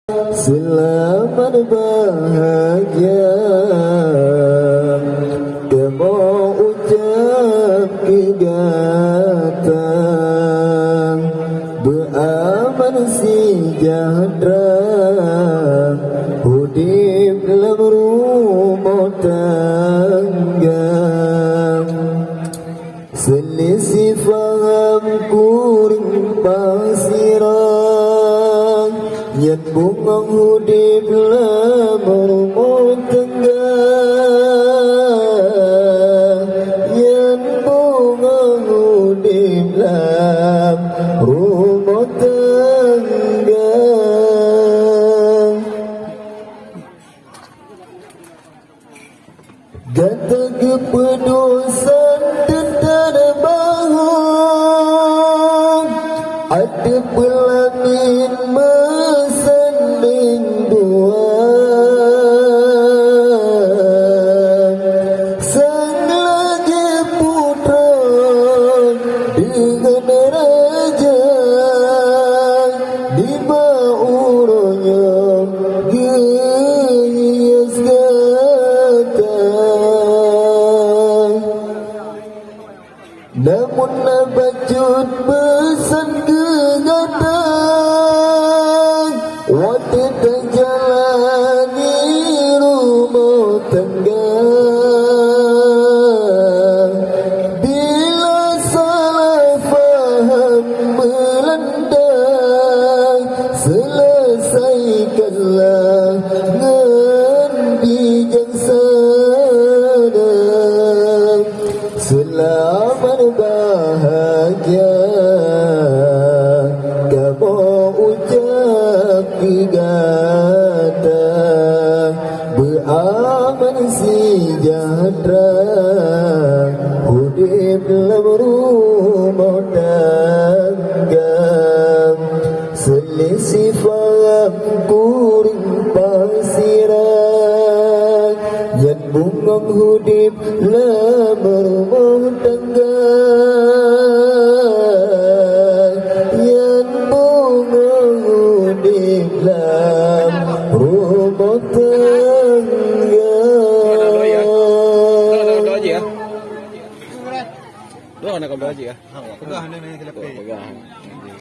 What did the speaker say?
Selamat bahagia Kamu ucap kegatan Beraman sejahtera Hudib dalam rumah tangga Selisih faham kuring pasirang Yan bungang hudib dalam rumah tangga Yan bungang hudib dalam rumah tangga Gata kepedosan tentara bahang Ada pelamin mesanding dua Sang lagi putra dengan raja Di bauronya gehias gata Namun nabacut pesan kegatang Waktu terjalani rumah tangga Bila salah faham melanda Selesaikanlah dengan bijaksana Selamat bahagia Kamu ucap kegata Beraman sejahtera Hudib dalam rumah tangga Selisih faham kuring pasirang Yan bungang hudib dalam rumah tangga